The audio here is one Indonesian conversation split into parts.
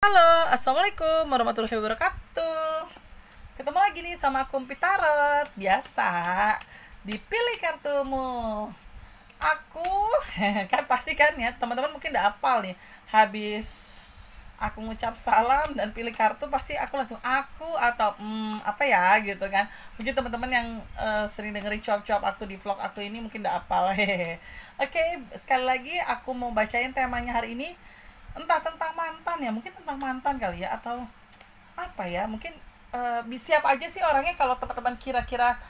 Halo, assalamualaikum warahmatullahi wabarakatuh. Ketemu lagi nih sama aku Pitarot. Biasa, dipilih kartumu. Aku, kan pasti kan ya, teman-teman mungkin udah hafal nih. Habis aku ngucap salam dan pilih kartu, pasti aku langsung aku atau apa ya gitu kan. Mungkin teman-teman yang sering dengerin cuap-cuap aku di vlog aku ini mungkin udah hafal. Oke, sekali lagi aku mau bacain temanya hari ini, entah tentang mantan ya, mungkin tentang mantan kali ya, atau apa ya, mungkin siap aja sih orangnya. Kalau teman-teman kira-kira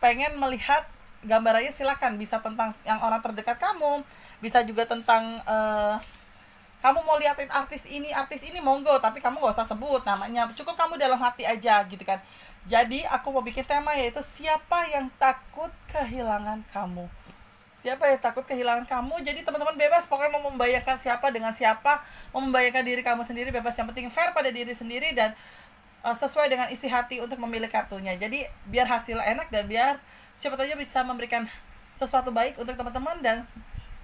pengen melihat gambarannya, silakan. Bisa tentang yang orang terdekat kamu, bisa juga tentang kamu mau liatin artis ini monggo, tapi kamu gak usah sebut namanya, cukup kamu dalam hati aja gitu kan. Jadi aku mau bikin tema, yaitu siapa yang takut kehilangan kamu. Siapa yang takut kehilangan kamu. Jadi teman-teman bebas pokoknya mau membayangkan siapa dengan siapa, mau membayangkan diri kamu sendiri, bebas. Yang penting fair pada diri sendiri dan sesuai dengan isi hati untuk memilih kartunya. Jadi biar hasil enak dan biar siapa saja bisa memberikan sesuatu baik untuk teman-teman dan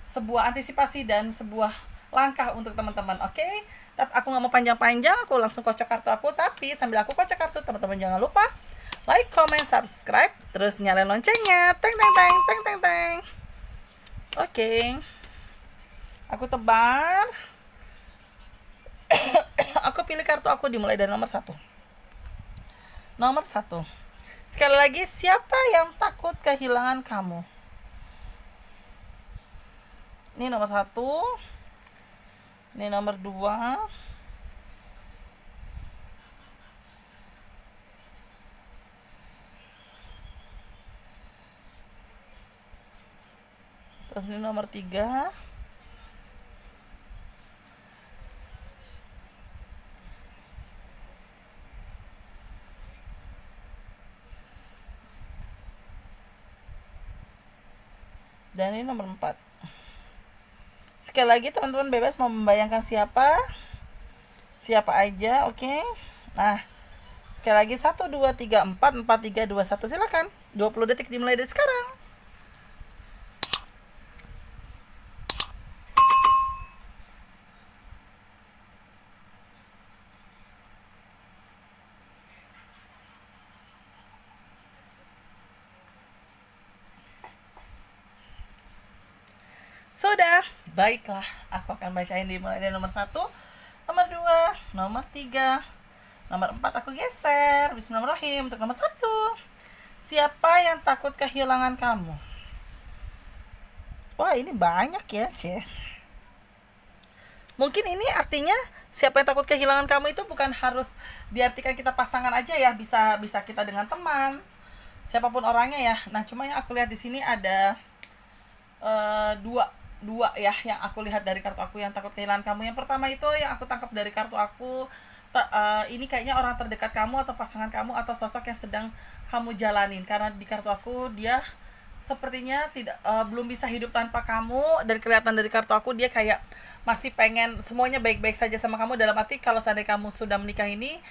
sebuah antisipasi dan sebuah langkah untuk teman-teman. Oke? Tapi aku nggak mau panjang-panjang, aku langsung kocok kartu aku. Tapi sambil aku kocok kartu, teman-teman jangan lupa like, comment, subscribe, terus nyalain loncengnya. Teng teng teng teng teng teng. Oke, aku tebar. Aku pilih kartu aku, dimulai dari nomor satu. Nomor satu. Sekali lagi, siapa yang takut kehilangan kamu? Ini nomor satu. Ini nomor dua. Terus ini nomor tiga. Dan ini nomor 4. Sekali lagi teman-teman bebas mau membayangkan siapa aja. Oke. Nah, sekali lagi 1 2 3 4 4 3 2 1, silakan. 20 detik dimulai dari sekarang. Sudah, baiklah. Aku akan bacain dimulai dari nomor 1, nomor 2, nomor 3, nomor 4 aku geser. Bismillahirrahmanirrahim. Untuk nomor 1. Siapa yang takut kehilangan kamu? Wah, ini banyak ya, C. Mungkin ini artinya siapa yang takut kehilangan kamu itu bukan harus diartikan kita pasangan aja ya, bisa kita dengan teman, siapapun orangnya ya. Nah, cuma yang aku lihat di sini ada dua ya yang aku lihat dari kartu aku yang takut kehilangan kamu. Yang pertama itu yang aku tangkap dari kartu aku, ini kayaknya orang terdekat kamu atau pasangan kamu atau sosok yang sedang kamu jalanin. Karena di kartu aku dia sepertinya belum bisa hidup tanpa kamu, dan kelihatan dari kartu aku dia kayak masih pengen semuanya baik-baik saja sama kamu. Dalam arti kalau seandainya kamu sudah menikah ini,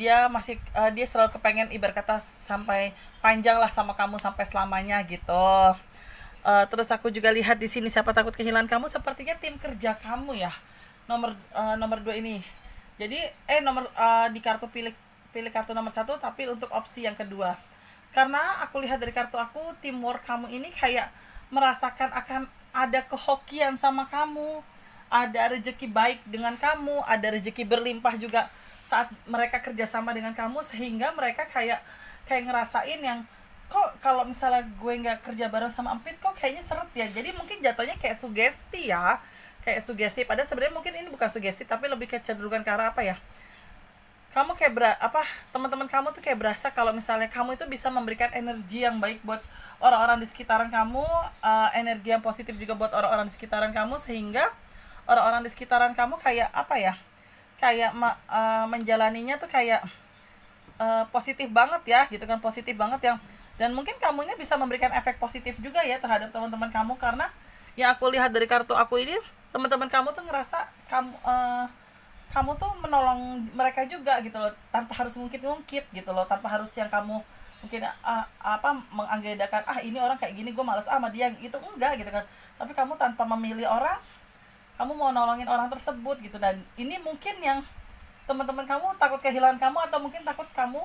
dia selalu kepengen ibarat kata sampai panjang lah sama kamu sampai selamanya gitu. Terus aku juga lihat di sini siapa takut kehilangan kamu, sepertinya tim kerja kamu ya. Nomor 2 ini. Jadi di kartu pilih kartu nomor 1, tapi untuk opsi yang kedua. Karena aku lihat dari kartu aku, teamwork kamu ini kayak merasakan akan ada kehokian sama kamu, ada rezeki baik dengan kamu, ada rezeki berlimpah juga saat mereka kerjasama dengan kamu, sehingga mereka kayak ngerasain yang, kok kalau misalnya gue nggak kerja bareng sama Empit kok kayaknya seret ya. Jadi mungkin jatuhnya kayak sugesti ya, kayak sugesti. Padahal sebenarnya mungkin ini bukan sugesti, tapi lebih kecenderungan ke arah apa ya, kamu kayak teman-teman kamu tuh kayak berasa kalau misalnya kamu itu bisa memberikan energi yang baik buat orang-orang di sekitaran kamu, energi yang positif juga buat orang-orang di sekitaran kamu, sehingga orang-orang di sekitaran kamu kayak apa ya, kayak menjalaninya tuh kayak positif banget ya gitu kan, positif banget yang, dan mungkin kamunya bisa memberikan efek positif juga ya terhadap teman-teman kamu. Karena yang aku lihat dari kartu aku ini, teman-teman kamu tuh ngerasa kamu tuh menolong mereka juga gitu loh, tanpa harus ngungkit-ngungkit gitu loh, tanpa harus yang kamu mungkin menganggedakan ini orang kayak gini gue malas sama dia gitu, enggak gitu kan. Tapi kamu tanpa memilih orang, kamu mau nolongin orang tersebut gitu. Dan ini mungkin yang teman-teman kamu takut kehilangan kamu, atau mungkin takut kamu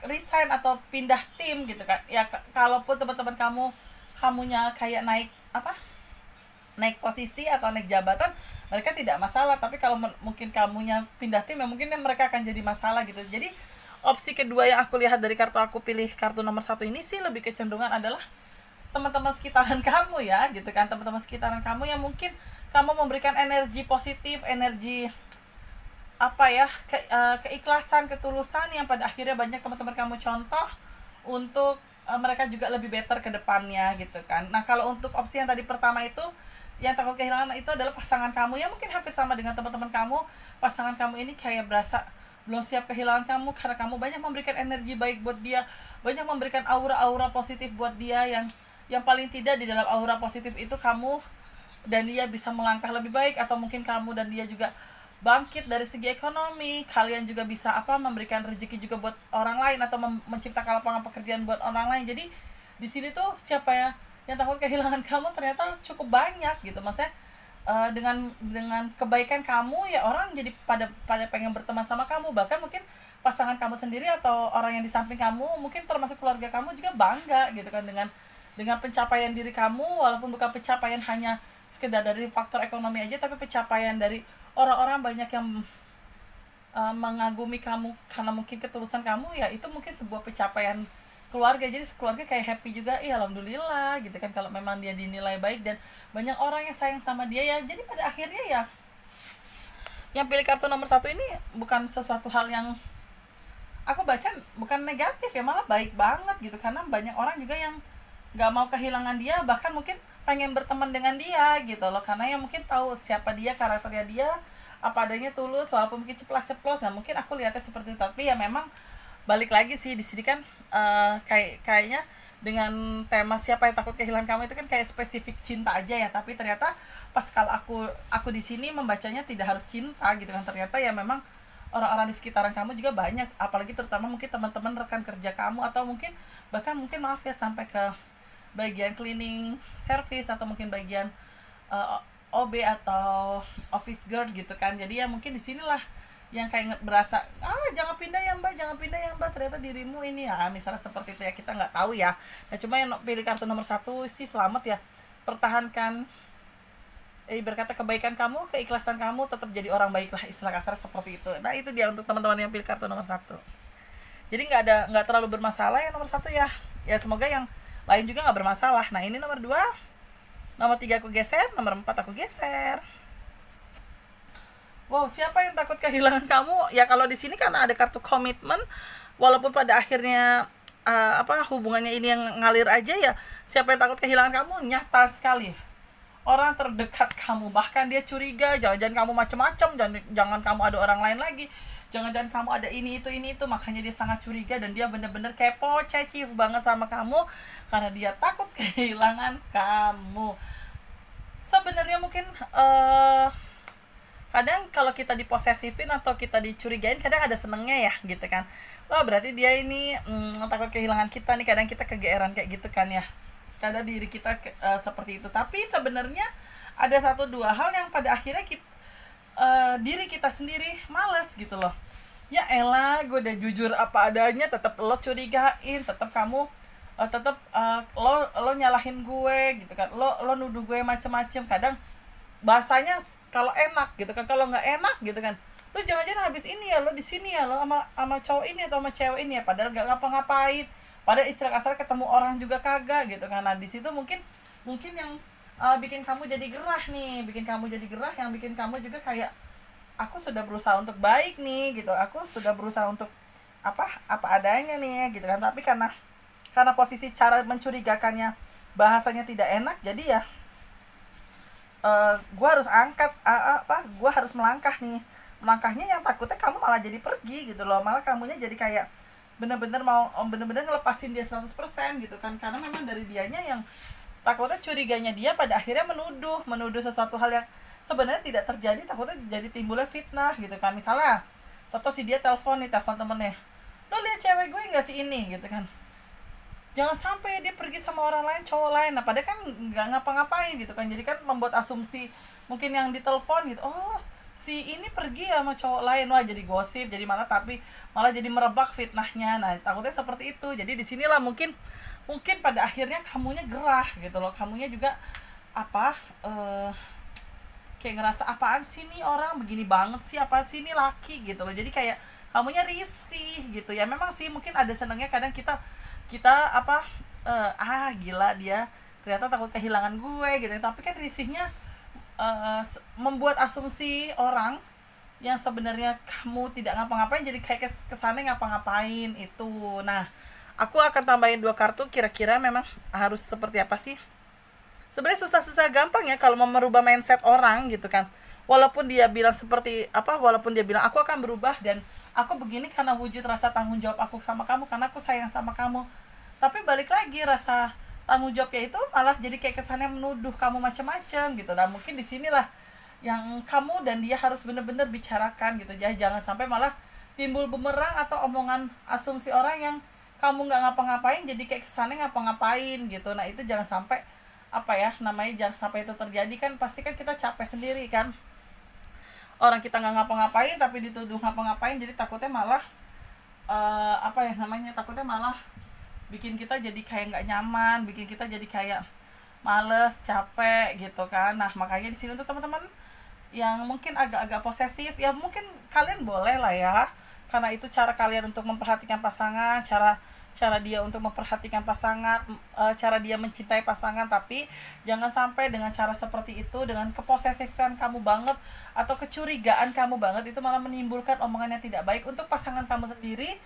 resign atau pindah tim gitu kan ya. Kalaupun teman-teman kamunya kayak naik posisi atau naik jabatan, mereka tidak masalah. Tapi kalau mungkin kamunya pindah tim, ya mungkin mereka akan jadi masalah gitu. Jadi opsi kedua yang aku lihat dari kartu aku pilih kartu nomor 1 ini sih, lebih kecenderungan adalah teman-teman sekitaran kamu ya gitu kan. Teman-teman sekitaran kamu yang mungkin kamu memberikan energi positif, energi keikhlasan, ketulusan, yang pada akhirnya banyak teman-teman kamu contoh untuk mereka juga lebih better ke depannya gitu kan. Nah, kalau untuk opsi yang tadi pertama itu, yang takut kehilangan, itu adalah pasangan kamu yang mungkin hampir sama dengan teman-teman kamu. Pasangan kamu ini kayak berasa belum siap kehilangan kamu, karena kamu banyak memberikan energi baik buat dia, banyak memberikan aura-aura positif buat dia, yang paling tidak di dalam aura positif itu kamu dan dia bisa melangkah lebih baik, atau mungkin kamu dan dia juga bangkit dari segi ekonomi. Kalian juga bisa memberikan rezeki juga buat orang lain, atau menciptakan lapangan pekerjaan buat orang lain. Jadi di sini tuh siapa ya yang takut kehilangan kamu ternyata cukup banyak gitu. Maksudnya dengan kebaikan kamu ya, orang jadi pada pengen berteman sama kamu. Bahkan mungkin pasangan kamu sendiri atau orang yang di samping kamu, mungkin termasuk keluarga kamu, juga bangga gitu kan dengan pencapaian diri kamu. Walaupun bukan pencapaian hanya sekedar dari faktor ekonomi aja, tapi pencapaian dari orang-orang banyak yang mengagumi kamu karena mungkin ketulusan kamu ya. Itu mungkin sebuah pencapaian keluarga. Jadi keluarga kayak happy juga, alhamdulillah gitu kan, kalau memang dia dinilai baik dan banyak orang yang sayang sama dia ya. Jadi pada akhirnya ya, yang pilih kartu nomor 1 ini bukan sesuatu hal yang aku baca bukan negatif ya, malah baik banget gitu. Karena banyak orang juga yang gak mau kehilangan dia, bahkan mungkin pengen berteman dengan dia gitu loh, karena ya mungkin tahu siapa dia, karakternya dia, apa adanya, tulus, walaupun mungkin ceplas-ceplos. Nah, mungkin aku lihatnya seperti itu. Tapi ya memang balik lagi sih di sini kan, kayaknya dengan tema siapa yang takut kehilangan kamu itu kan kayak spesifik cinta aja ya. Tapi ternyata pas kalau aku di sini membacanya tidak harus cinta gitu kan. Ternyata ya memang orang-orang di sekitaran kamu juga banyak, apalagi terutama mungkin teman-teman rekan kerja kamu, atau mungkin bahkan mungkin maaf ya sampai ke bagian cleaning service, atau mungkin bagian OB atau office girl gitu kan. Jadi ya mungkin di sinilah yang kayak berasa, jangan pindah ya mbak, jangan pindah ya mbak, ternyata dirimu ini ya, misalnya seperti itu ya. Kita nggak tahu ya. Nah, cuma yang pilih kartu nomor 1 sih selamat ya, pertahankan berkata kebaikan kamu, keikhlasan kamu, tetap jadi orang baik lah, istilah kasar seperti itu. Nah, itu dia untuk teman-teman yang pilih kartu nomor 1. Jadi nggak terlalu bermasalah ya nomor 1 ya. Ya semoga yang lain juga nggak bermasalah. Nah, ini nomor 2, nomor 3 aku geser, nomor 4 aku geser. Wow, siapa yang takut kehilangan kamu? Ya kalau di sini karena ada kartu komitmen, walaupun pada akhirnya hubungannya ini yang ngalir aja ya. Siapa yang takut kehilangan kamu? Nyata sekali. Orang terdekat kamu, bahkan dia curiga, jangan-jangan kamu macam-macam, jangan kamu ada orang lain lagi, jangan-jangan kamu ada ini itu, makanya dia sangat curiga dan dia bener-bener kepo, cecif banget sama kamu karena dia takut kehilangan kamu. Sebenarnya mungkin kadang kalau kita diposesifin atau kita dicurigain, kadang ada senengnya ya gitu kan. Wah, berarti dia ini takut kehilangan kita nih. Kadang kita kegeeran kayak gitu kan ya, kadang diri kita seperti itu. Tapi sebenarnya ada 1-2 hal yang pada akhirnya diri kita sendiri males gitu loh. Ya elah, gue udah jujur apa adanya, tetap lo curigain, tetap kamu lo nyalahin gue gitu kan, lo nuduh gue macem-macem. Kadang bahasanya kalau enak gitu kan, kalau nggak enak gitu kan, lo jangan-jangan habis ini ya, lo di sini ya, lo sama cowok ini atau sama cewek ini ya, padahal nggak ngapa-ngapain, padahal istilah kasar ketemu orang juga kagak gitu kan. Nah, di situ mungkin yang bikin kamu jadi gerah nih, yang bikin kamu juga kayak, aku sudah berusaha untuk baik nih gitu, aku sudah berusaha untuk apa adanya nih gitu kan. Tapi karena posisi cara mencurigakannya, bahasanya tidak enak, jadi ya gue harus gue harus melangkahnya yang takutnya kamu malah jadi pergi gitu loh, malah kamunya jadi kayak bener-bener ngelepasin dia 100% gitu kan. Karena memang dari dianya yang takutnya, curiganya dia pada akhirnya menuduh sesuatu hal yang sebenarnya tidak terjadi, takutnya jadi timbulnya fitnah gitu kan. Misalnya si dia telepon temennya, lo lihat cewek gue nggak sih ini gitu kan, jangan sampai dia pergi sama orang lain, cowok lain. Nah padahal kan nggak ngapa-ngapain gitu kan, jadi kan membuat asumsi mungkin yang ditelepon gitu, oh si ini pergi sama cowok lain, wah jadi gosip, jadi malah, tapi malah jadi merebak fitnahnya. Nah takutnya seperti itu. Jadi disinilah mungkin mungkin pada akhirnya kamunya gerah gitu loh, kamunya juga apa, kayak ngerasa apaan sih nih orang begini banget sih, apa sih nih laki gitu loh. Jadi kayak kamunya risih gitu ya. Memang sih mungkin ada senangnya kadang kita kita apa, gila dia ternyata takut kehilangan gue gitu, tapi kan risihnya membuat asumsi orang yang sebenarnya kamu tidak ngapa-ngapain, jadi kayak kesannya ngapa-ngapain itu. Nah aku akan tambahin 2 kartu, kira-kira memang harus seperti apa sih. Sebenarnya susah-susah gampang ya kalau mau merubah mindset orang gitu kan. Walaupun dia bilang seperti apa, walaupun dia bilang aku akan berubah dan aku begini karena wujud rasa tanggung jawab aku sama kamu, karena aku sayang sama kamu. Tapi balik lagi, rasa tanggung jawabnya itu malah jadi kayak kesannya menuduh kamu macam-macam gitu. Dan mungkin disinilah yang kamu dan dia harus benar-benar bicarakan gitu ya. Jangan sampai malah timbul bumerang atau omongan asumsi orang yang kamu nggak ngapa-ngapain jadi kayak kesannya ngapa-ngapain gitu. Nah itu jangan sampai, apa ya namanya, jangan sampai itu terjadi. Kan pasti kan kita capek sendiri kan, orang kita nggak ngapa-ngapain tapi dituduh ngapa-ngapain, jadi takutnya malah apa ya namanya, takutnya malah bikin kita jadi kayak nggak nyaman, bikin kita jadi kayak males, capek gitu kan. Nah makanya di sini untuk teman-teman yang mungkin agak-agak posesif ya, mungkin kalian boleh lah ya, karena itu cara kalian untuk memperhatikan pasangan, cara cara dia untuk memperhatikan pasangan, cara dia mencintai pasangan. Tapi jangan sampai dengan cara seperti itu, dengan keposesifan kamu banget atau kecurigaan kamu banget, itu malah menimbulkan omongan yang tidak baik untuk pasangan kamu sendiri,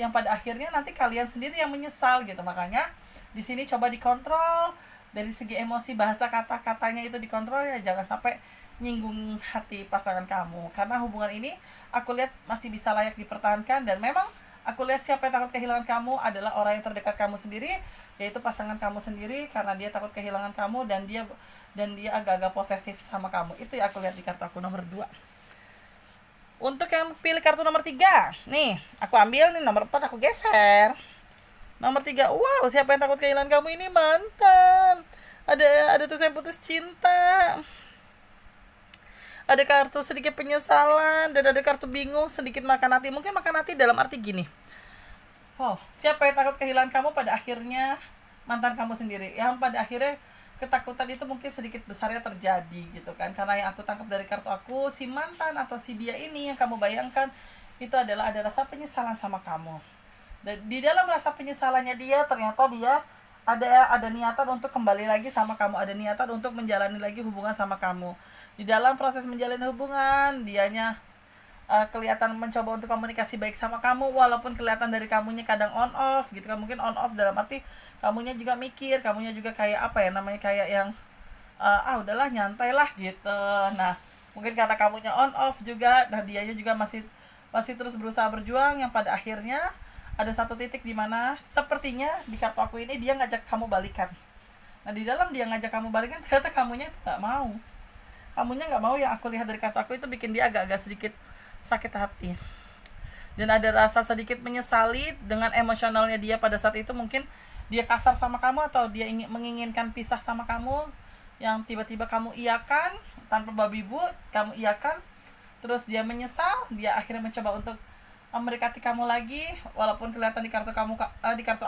yang pada akhirnya nanti kalian sendiri yang menyesal gitu. Makanya di sini coba dikontrol dari segi emosi, bahasa kata-katanya itu dikontrol ya, jangan sampai nyinggung hati pasangan kamu. Karena hubungan ini aku lihat masih bisa layak dipertahankan, dan memang aku lihat siapa yang takut kehilangan kamu adalah orang yang terdekat kamu sendiri, yaitu pasangan kamu sendiri, karena dia takut kehilangan kamu dan dia agak-agak posesif sama kamu. Itu yang aku lihat di kartu aku nomor 2. Untuk yang pilih kartu nomor 3, nih aku ambil nih nomor 4, aku geser. Nomor 3, wow, siapa yang takut kehilangan kamu ini mantan. Ada tuh saya putus cinta. Ada kartu sedikit penyesalan, dan ada kartu bingung, sedikit makan hati. Mungkin makan hati dalam arti gini, oh siapa yang takut kehilangan kamu, pada akhirnya mantan kamu sendiri yang pada akhirnya ketakutan itu mungkin sedikit besarnya terjadi gitu kan. Karena yang aku tangkap dari kartu aku, si mantan atau si dia ini yang kamu bayangkan itu adalah ada rasa penyesalan sama kamu. Dan di dalam rasa penyesalannya dia, ternyata dia ada niatan untuk kembali lagi sama kamu, ada niatan untuk menjalani lagi hubungan sama kamu. Di dalam proses menjalani hubungan, dianya kelihatan mencoba untuk komunikasi baik sama kamu, walaupun kelihatan dari kamunya kadang on off gitu kan. Mungkin on off dalam arti kamunya juga mikir, kamunya juga kayak apa ya namanya, kayak yang udahlah nyantai lah gitu. Nah mungkin karena kamunya on off juga, nah dianya juga masih terus berusaha berjuang, yang pada akhirnya ada satu titik di mana sepertinya di kartu aku ini dia ngajak kamu balikan. Nah di dalam dia ngajak kamu balikan, ternyata kamunya itu nggak mau. Kamunya nggak mau. Yang aku lihat dari kartu aku itu bikin dia agak-agak sedikit sakit hati, dan ada rasa sedikit menyesali dengan emosionalnya dia pada saat itu. Mungkin dia kasar sama kamu, atau dia menginginkan pisah sama kamu, yang tiba-tiba kamu iyakan tanpa babi bu, kamu iyakan, terus dia menyesal, dia akhirnya mencoba untuk mendekati kamu lagi, walaupun kelihatan di kartu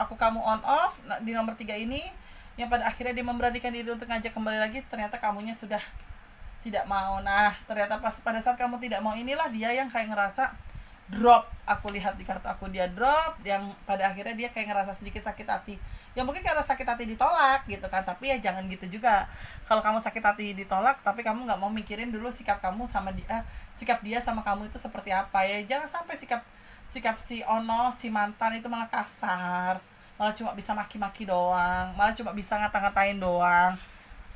aku kamu on off. Nah, di nomor 3 ini yang pada akhirnya dia memberanikan diri untuk ngajak kembali lagi, ternyata kamunya sudah tidak mau. Nah ternyata pada saat kamu tidak mau inilah dia yang kayak ngerasa drop. Aku lihat di kartu aku dia drop, yang pada akhirnya dia kayak ngerasa sedikit sakit hati. Ya mungkin karena sakit hati ditolak gitu kan, tapi ya jangan gitu juga. Kalau kamu sakit hati ditolak tapi kamu nggak mau mikirin dulu sikap kamu sama dia, sikap dia sama kamu itu seperti apa, ya jangan sampai sikap si Ono, si mantan itu malah kasar, malah cuma bisa maki-maki doang, malah cuma bisa ngata-ngatain doang,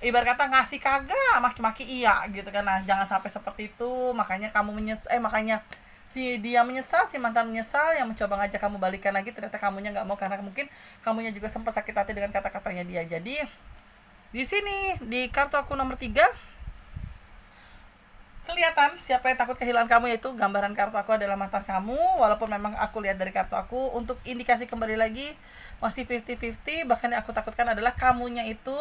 ibarat kata ngasih kagak, maki-maki iya gitu kan. Nah jangan sampai seperti itu. Makanya makanya si dia menyesal, si mantan menyesal, yang mencoba ngajak kamu balikan lagi, ternyata kamunya nggak mau, karena mungkin kamunya juga sempat sakit hati dengan kata-katanya dia. Jadi di sini di kartu aku nomor 3, kelihatan siapa yang takut kehilangan kamu, yaitu gambaran kartu aku adalah mantan kamu. Walaupun memang aku lihat dari kartu aku, untuk indikasi kembali lagi masih 50-50. Bahkan yang aku takutkan adalah kamunya itu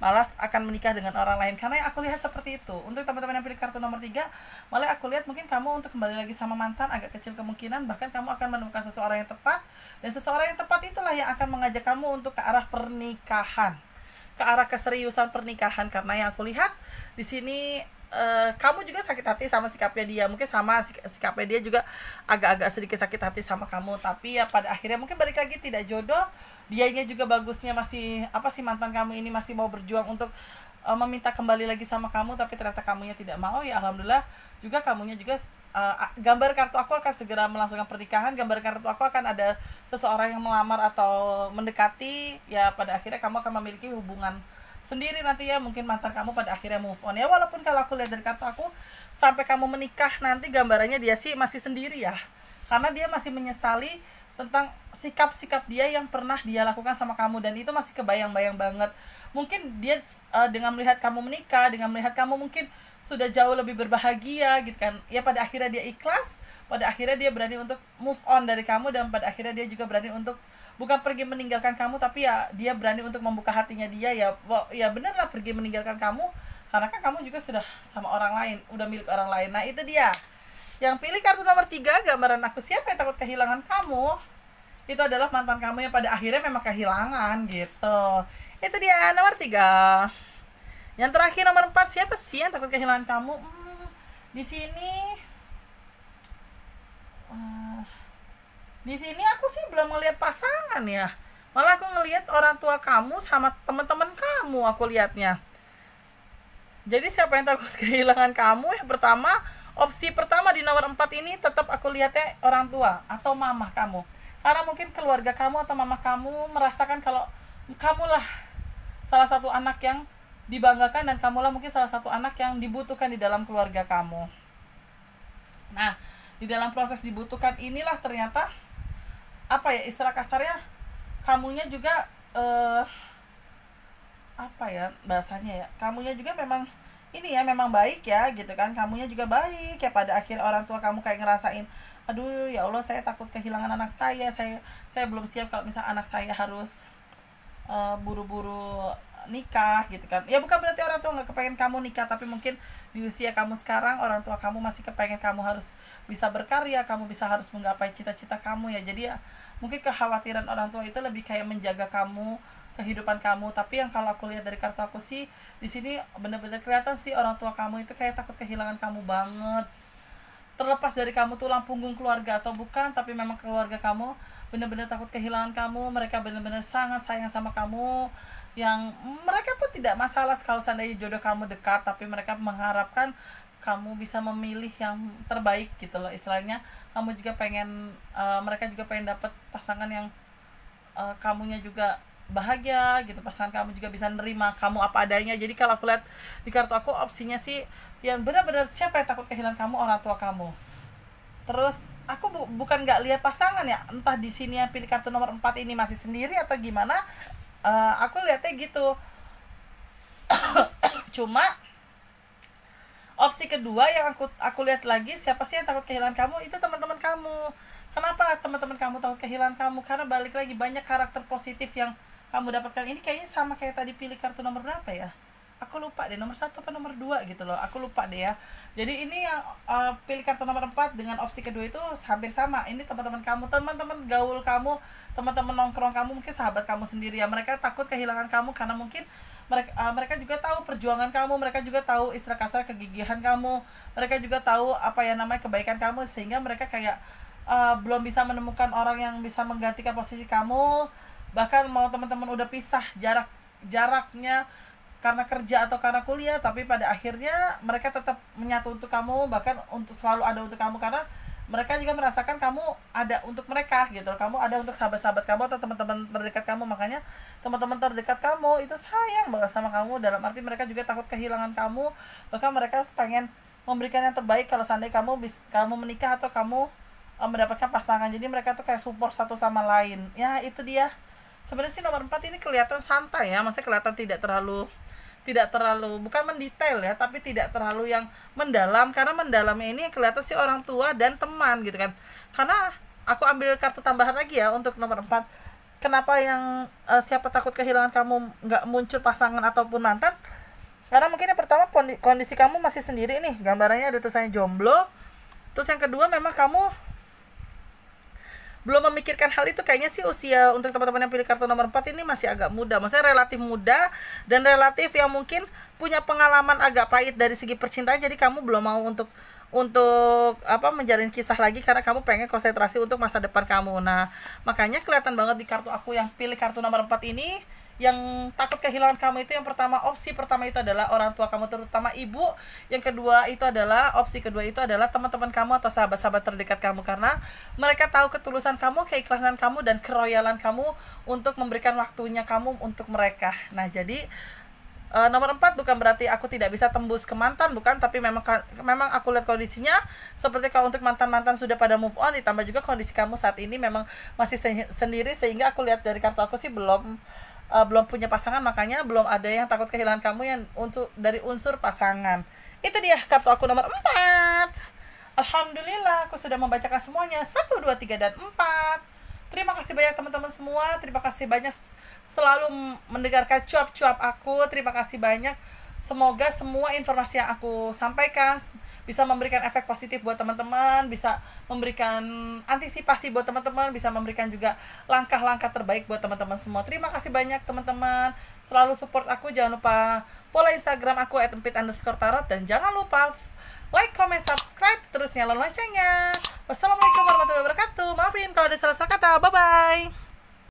malah akan menikah dengan orang lain, karena yang aku lihat seperti itu. Untuk teman-teman yang pilih kartu nomor 3, malah aku lihat mungkin kamu untuk kembali lagi sama mantan agak kecil kemungkinan. Bahkan kamu akan menemukan seseorang yang tepat, dan seseorang yang tepat itulah yang akan mengajak kamu untuk ke arah pernikahan, ke arah keseriusan pernikahan. Karena yang aku lihat di sini, kamu juga sakit hati sama sikapnya dia, mungkin sama sikapnya dia juga agak-agak sedikit sakit hati sama kamu. Tapi ya pada akhirnya mungkin balik lagi tidak jodoh. Dianya juga bagusnya masih mantan kamu ini masih mau berjuang untuk meminta kembali lagi sama kamu, tapi ternyata kamunya tidak mau. Ya alhamdulillah juga kamunya juga, gambar kartu aku akan segera melangsungkan pernikahan. Gambar kartu aku akan ada seseorang yang melamar atau mendekati. Ya pada akhirnya kamu akan memiliki hubungan sendiri nanti ya, mungkin mantan kamu pada akhirnya move on ya. Walaupun kalau aku lihat dari kartu aku, sampai kamu menikah nanti gambarannya dia sih masih sendiri ya, karena dia masih menyesali tentang sikap-sikap dia yang pernah dia lakukan sama kamu, dan itu masih kebayang-bayang banget. Mungkin dia dengan melihat kamu menikah, dengan melihat kamu mungkin sudah jauh lebih berbahagia gitu kan ya, pada akhirnya dia ikhlas, pada akhirnya dia berani untuk move on dari kamu, dan pada akhirnya dia juga berani untuk bukan pergi meninggalkan kamu, tapi ya dia berani untuk membuka hatinya dia ya. Ya bener lah, pergi meninggalkan kamu karena kan kamu juga sudah sama orang lain, udah milik orang lain. Nah itu dia yang pilih kartu nomor 3, gambaran aku siapa yang takut kehilangan kamu, itu adalah mantan kamu yang pada akhirnya memang kehilangan gitu. Itu dia nomor 3. Yang terakhir nomor 4, siapa sih yang takut kehilangan kamu? Di sini di sini aku sih belum ngelihat pasangan ya, malah aku ngelihat orang tua kamu sama teman-teman kamu aku lihatnya. Jadi siapa yang takut kehilangan kamu? Yang pertama, opsi pertama di nomor 4 ini tetap aku lihatnya orang tua atau mama kamu, karena mungkin keluarga kamu atau mama kamu merasakan kalau kamulah salah satu anak yang dibanggakan, dan kamulah mungkin salah satu anak yang dibutuhkan di dalam keluarga kamu. Nah di dalam proses dibutuhkan inilah ternyata istilah kasarnya, kamunya juga bahasanya ya, kamunya juga memang ini ya, memang baik ya gitu kan, kamunya juga baik ya. Pada akhir orang tua kamu kayak ngerasain, aduh ya Allah saya takut kehilangan anak saya belum siap kalau misal anak saya harus buru-buru nikah gitu kan ya. Bukan berarti orang tua nggak kepengen kamu nikah, tapi mungkin di usia kamu sekarang orang tua kamu masih kepengen kamu harus bisa berkarya, kamu harus menggapai cita-cita kamu ya. Jadi ya mungkin kekhawatiran orang tua itu lebih kayak menjaga kamu, kehidupan kamu. Tapi yang kalau aku lihat dari kartu aku sih, di sini benar-benar kelihatan sih orang tua kamu itu kayak takut kehilangan kamu banget. Terlepas dari kamu tulang punggung keluarga atau bukan, tapi memang keluarga kamu benar-benar takut kehilangan kamu. Mereka benar-benar sangat sayang sama kamu, yang mereka pun tidak masalah kalau seandainya jodoh kamu dekat, tapi mereka mengharapkan kamu bisa memilih yang terbaik gitu loh istilahnya. Kamu juga pengen, mereka juga pengen dapat pasangan yang kamunya juga bahagia gitu, pasangan kamu juga bisa nerima kamu apa adanya. Jadi kalau aku lihat di kartu aku, opsinya sih yang benar-benar siapa yang takut kehilangan kamu, orang tua kamu. Terus aku bukan nggak lihat pasangan ya, entah di sini yang pilih kartu nomor 4 ini masih sendiri atau gimana, aku lihatnya gitu. Cuma opsi kedua yang aku lihat lagi, siapa sih yang takut kehilangan kamu, itu teman-teman kamu. Kenapa teman-teman kamu takut kehilangan kamu? Karena balik lagi banyak karakter positif yang kamu dapatkan. Ini kayaknya sama kayak tadi pilih kartu nomor berapa ya, aku lupa deh, nomor 1 apa nomor 2 gitu loh, aku lupa deh ya. Jadi ini yang pilih kartu nomor 4 dengan opsi kedua itu hampir sama. Ini teman-teman kamu, teman-teman gaul kamu, teman-teman nongkrong kamu, mungkin sahabat kamu sendiri ya. Mereka takut kehilangan kamu karena mungkin mereka juga tahu perjuangan kamu, mereka juga tahu istilah kasar kegigihan kamu, mereka juga tahu apa yang namanya kebaikan kamu, sehingga mereka kayak belum bisa menemukan orang yang bisa menggantikan posisi kamu. Bahkan mau teman-teman udah pisah jaraknya karena kerja atau karena kuliah, tapi pada akhirnya mereka tetap menyatu untuk kamu, bahkan untuk selalu ada untuk kamu, karena mereka juga merasakan kamu ada untuk mereka gitu. Kamu ada untuk sahabat-sahabat kamu atau teman-teman terdekat kamu. Makanya teman-teman terdekat kamu itu sayang banget sama kamu, dalam arti mereka juga takut kehilangan kamu, bahkan mereka pengen memberikan yang terbaik kalau seandainya kamu menikah atau kamu mendapatkan pasangan. Jadi mereka tuh kayak support satu sama lain ya. Itu dia sebenarnya sih nomor 4 ini kelihatan santai ya, maksudnya kelihatan tidak terlalu tidak terlalu, bukan mendetail ya, tapi tidak terlalu yang mendalam, karena mendalamnya ini yang kelihatan sih orang tua dan teman gitu kan. Karena aku ambil kartu tambahan lagi ya untuk nomor 4. Kenapa yang siapa takut kehilangan kamu nggak muncul pasangan ataupun mantan? Karena mungkin yang pertama kondisi kamu masih sendiri nih, gambarannya ada tulisannya jomblo. Terus yang kedua memang kamu belum memikirkan hal itu. Kayaknya sih usia untuk teman-teman yang pilih kartu nomor 4 ini masih agak muda, maksudnya relatif muda dan relatif yang mungkin punya pengalaman agak pahit dari segi percintaan. Jadi kamu belum mau untuk menjalin kisah lagi, karena kamu pengen konsentrasi untuk masa depan kamu. Nah, makanya kelihatan banget di kartu aku yang pilih kartu nomor 4 ini, yang takut kehilangan kamu itu yang pertama, opsi pertama itu adalah orang tua kamu, terutama ibu. Yang kedua itu adalah, opsi kedua itu adalah teman-teman kamu atau sahabat-sahabat terdekat kamu, karena mereka tahu ketulusan kamu, keikhlasan kamu, dan keroyalan kamu untuk memberikan waktunya kamu untuk mereka. Nah, jadi nomor 4 bukan berarti aku tidak bisa tembus ke mantan, bukan, tapi memang aku lihat kondisinya seperti kalau untuk mantan-mantan sudah pada move on, ditambah juga kondisi kamu saat ini memang masih sendiri, sehingga aku lihat dari kartu aku sih belum punya pasangan, makanya belum ada yang takut kehilangan kamu yang untuk dari unsur pasangan. Itu dia kartu aku nomor 4. Alhamdulillah aku sudah membacakan semuanya 1, 2, 3, dan 4. Terima kasih banyak teman-teman semua. Terima kasih banyak selalu mendengarkan cuap-cuap aku. Terima kasih banyak. Semoga semua informasi yang aku sampaikan bisa memberikan efek positif buat teman-teman, bisa memberikan antisipasi buat teman-teman, bisa memberikan juga langkah-langkah terbaik buat teman-teman semua. Terima kasih banyak teman-teman. Selalu support aku. Jangan lupa follow Instagram aku @empit_tarot, dan jangan lupa like, comment, subscribe, terus nyalain loncengnya. Wassalamualaikum warahmatullahi wabarakatuh. Maafin kalau ada salah-salah kata. Bye-bye.